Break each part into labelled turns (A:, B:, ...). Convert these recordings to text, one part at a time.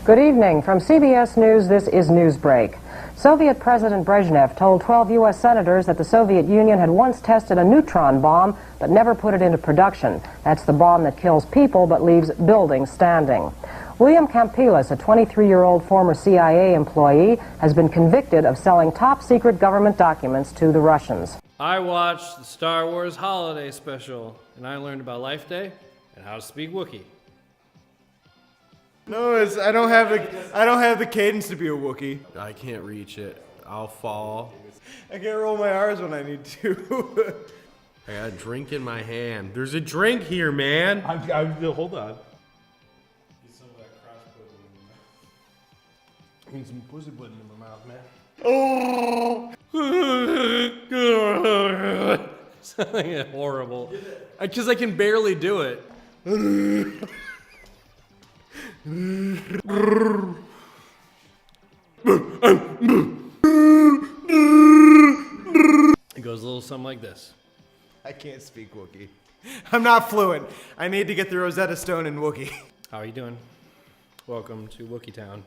A: Good evening. From CBS News, this is Newsbreak. Soviet President Brezhnev told 12 U.S. senators that the Soviet Union had once tested a neutron bomb but never put it into production. That's the bomb that kills people but leaves buildings standing. William Campilas, a 23-year-old former CIA employee, has been convicted of selling top-secret government documents to the Russians.
B: I watched the Star Wars holiday special, and I learned about Life Day and how to speak Wookiee.
C: No, I don't have the cadence to be a Wookiee.
D: I can't reach it. I'll fall.
C: I can't roll my R's when I need to.
D: I got a drink in my hand. There's a drink here, man.
E: Hold on.
B: Get some of that cross pudding in your mouth.
E: I need some pussy pudding in my mouth, man.
B: Oh! Something horrible. Because I can barely do it. It goes a little something like this.
C: I can't speak Wookiee. I'm not fluent. I need to get the Rosetta Stone in Wookiee.
B: How are you doing? Welcome to Wookiee Town.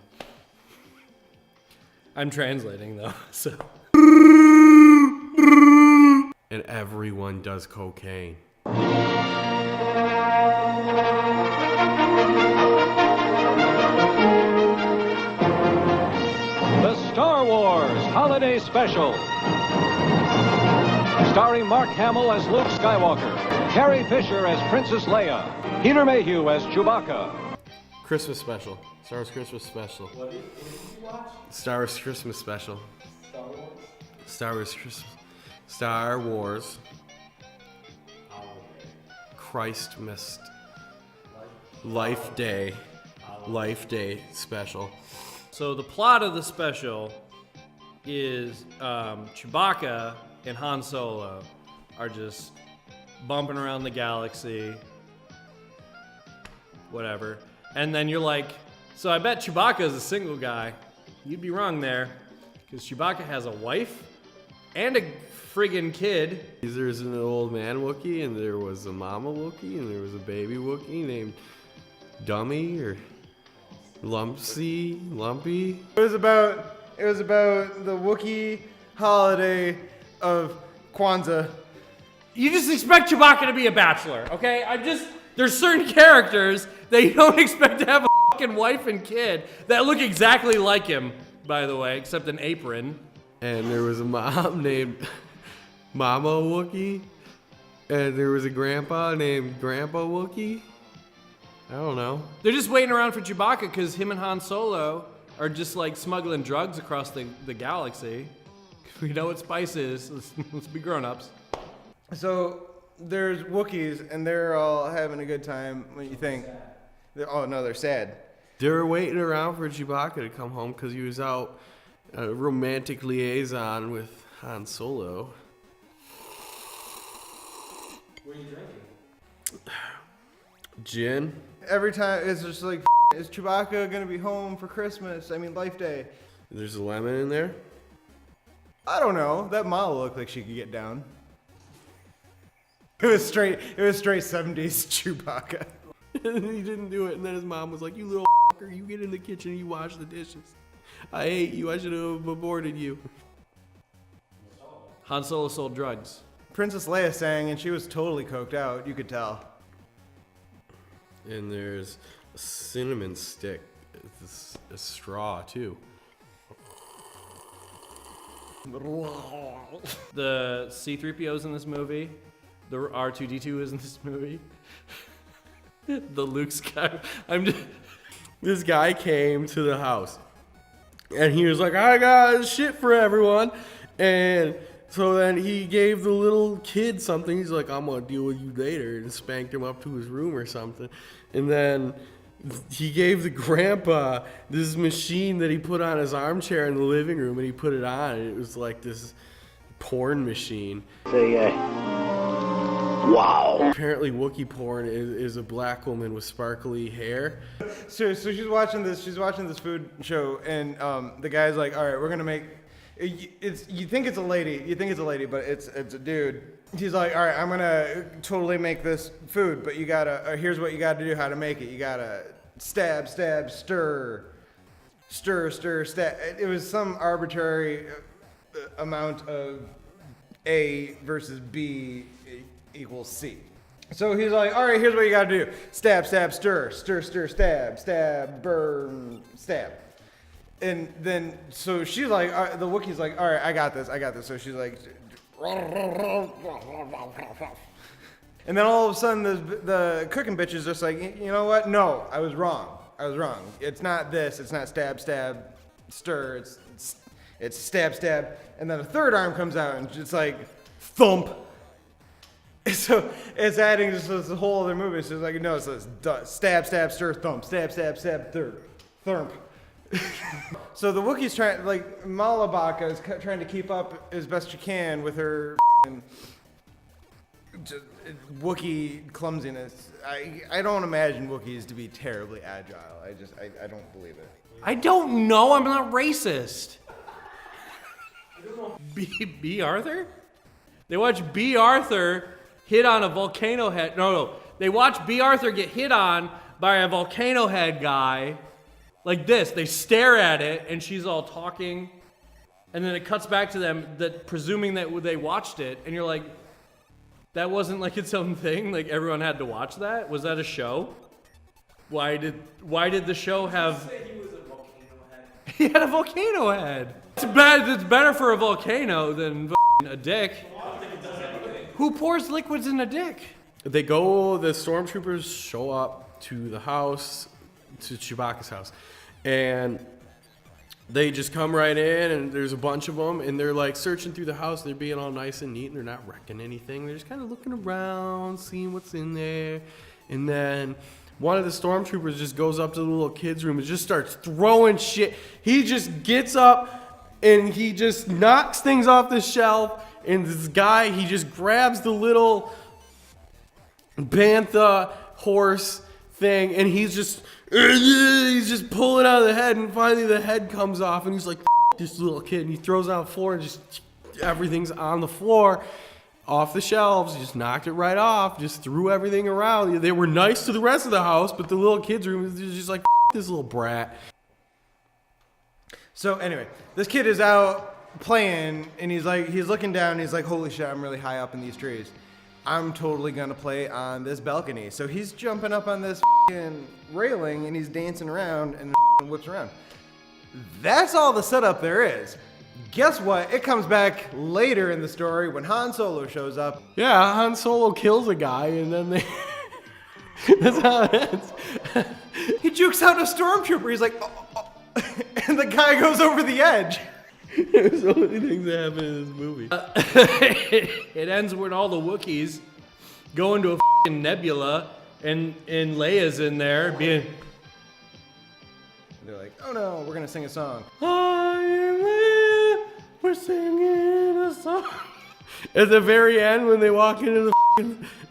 B: I'm translating though, so.
D: And everyone does cocaine.
F: The Star Wars Holiday Special. Starring Mark Hamill as Luke Skywalker, Carrie Fisher as Princess Leia, Peter Mayhew as Chewbacca.
D: Christmas special. Star Wars Christmas special.
B: What did you watch?
D: Star Wars Christmas special.
B: Star Wars?
D: Star Wars Christmas. Star Wars. Christmas. Life Day. Life Day special.
B: So the plot of the special is Chewbacca and Han Solo are just bumping around the galaxy, whatever. And then you're like, so I bet Chewbacca is a single guy. You'd be wrong there, because Chewbacca has a wife and a friggin' kid.
D: There's an old man Wookiee, and there was a mama Wookiee, and there was a baby Wookiee named Dummy or Lumpy.
C: It was about the Wookiee holiday of Kwanzaa.
B: You just expect Chewbacca to be a bachelor, okay? There's certain characters that you don't expect to have a fucking wife and kid that look exactly like him, by the way, except an apron.
D: And there was a mom named Mama Wookiee, and there was a grandpa named Grandpa Wookiee. I don't know.
B: They're just waiting around for Chewbacca because him and Han Solo are just like smuggling drugs across the galaxy. We know what spice is. Let's be grown-ups.
C: So there's Wookiees, and they're all having a good time. What do you think? They're sad.
D: They were waiting around for Chewbacca to come home because he was out a romantic liaison with Han Solo.
B: What are you drinking?
D: Gin.
C: Every time it's just like, is Chewbacca gonna be home for Christmas? I mean, Life Day.
D: There's a lemon in there.
C: I don't know. That model looked like she could get down. It was straight 70s Chewbacca.
D: And he didn't do it, and then his mom was like, "You little fucker, you get in the kitchen and you wash the dishes. I hate you. I should have aborted you."
B: Han Solo sold drugs.
C: Princess Leia sang, and she was totally coked out. You could tell.
D: And there's a cinnamon stick. It's a straw too.
B: The C-3PO's in this movie. The R2-D2 is in this movie. The Luke Skywalker.
D: This guy came to the house, and he was like, "I got shit for everyone," and so then he gave the little kid something. He's like, "I'm gonna deal with you later," and spanked him up to his room or something. And then he gave the grandpa this machine that he put on his armchair in the living room, and he put it on, and it was like this porn machine. Wow. Apparently Wookiee porn is a black woman with sparkly hair.
C: So she's watching this food show, and the guy's like, "All right, we're gonna make you think it's a lady, but it's a dude." He's like, "All right, I'm gonna totally make this food, but you gotta here's what you gotta do, how to make it. You gotta stab, stir, stir, stab. It was some arbitrary amount of A versus B equals C. So he's like, all right, here's what you got to do. Stab, stab, stir, stir, stir, stab, stab, burn, stab. And then, so she's like, the Wookiee's like, all right, I got this. So she's like, and then all of a sudden the cooking bitch is just like, you know what? No, I was wrong. It's not this. It's not stab, stab, stir. It's stab, stab. And then a third arm comes out and it's like, thump. So it's adding just this whole other movie. So it's like, no, so it's stab, stab, stir, thump, stab, stab, stab, thump. So the Wookiee's trying, like, Malabaka is trying to keep up as best she can with her Wookiee clumsiness. I don't imagine Wookiees to be terribly agile. I don't believe it.
B: I don't know. I'm not racist. B. Arthur? They watch B. Arthur hit on a volcano head. No. They watch B. Arthur get hit on by a volcano head guy like this. They stare at it, and she's all talking. And then it cuts back to them, presuming that they watched it. And you're like, that wasn't like its own thing? Like everyone had to watch that? Was that a show? Why did the show have... He was a volcano head. He had a volcano head. It's better for a volcano than a dick. Who pours liquids in a dick?
D: The stormtroopers show up to the house, to Chewbacca's house, and they just come right in, and there's a bunch of them, and they're like searching through the house. They're being all nice and neat, and they're not wrecking anything. They're just kind of looking around, seeing what's in there, and then one of the stormtroopers just goes up to the little kid's room and just starts throwing shit. He just gets up and he just knocks things off the shelf. And this guy, he just grabs the little bantha horse thing and he's just pulling out of the head. And finally the head comes off and he's like, this little kid. And he throws it on the floor and just everything's on the floor. Off the shelves, just knocked it right off, just threw everything around. They were nice to the rest of the house, but the little kid's room was just like, this little brat.
C: So anyway, this kid is out playing, and he's looking down, and he's like, holy shit, I'm really high up in these trees. I'm totally gonna play on this balcony. So he's jumping up on this railing, and he's dancing around, and whips around. That's all the setup there is. Guess what? It comes back later in the story when Han Solo shows up.
D: Yeah, Han Solo kills a guy, and then they... That's how it ends.
C: He jukes out a stormtrooper. He's like, oh. And the guy goes over the edge.
D: There's so many things that happen in this movie.
B: It ends when all the Wookiees go into a f***ing nebula, and Leia's in there being...
C: They're like, oh no, we're gonna sing a song.
D: I am Leia, we're singing a song. At the very end, when they walk into the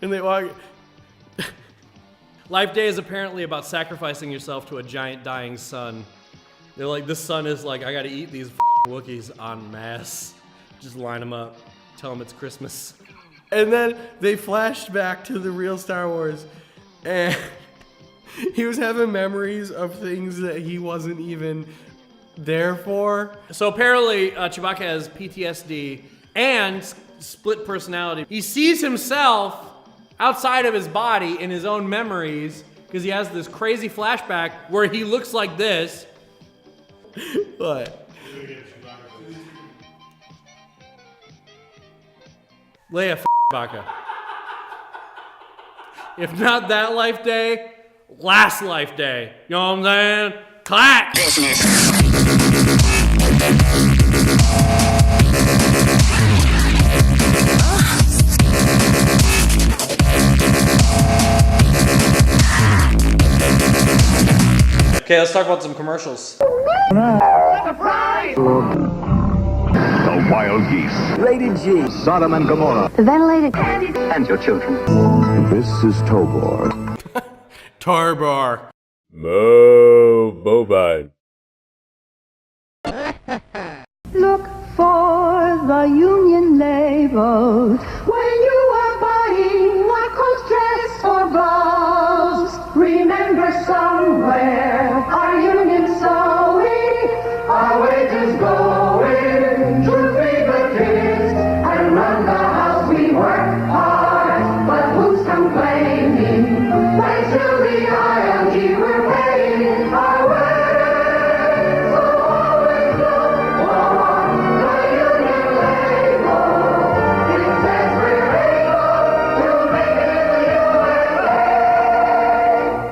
D: and they walk...
B: Life Day is apparently about sacrificing yourself to a giant dying sun. They're like, this sun is like, I gotta eat these Wookiees en masse. Just line them up, tell them it's Christmas.
D: And then they flashed back to the real Star Wars, and he was having memories of things that he wasn't even there for.
B: So apparently, Chewbacca has PTSD and split personality. He sees himself outside of his body in his own memories because he has this crazy flashback where he looks like this.
D: What?
B: Leia, Chewbacca. If not that Life Day, last Life Day. You know what I'm saying? Clack! Okay, let's talk about some commercials.
G: Surprise! The Wild Geese. Rated G. Sodom and Gomorrah.
H: The ventilated
G: And your children. This is Tobor.
D: Tarbar.
I: Mo bovine.
H: Look for the union labels when you are buying Lacoste dress or blouse. Remember somewhere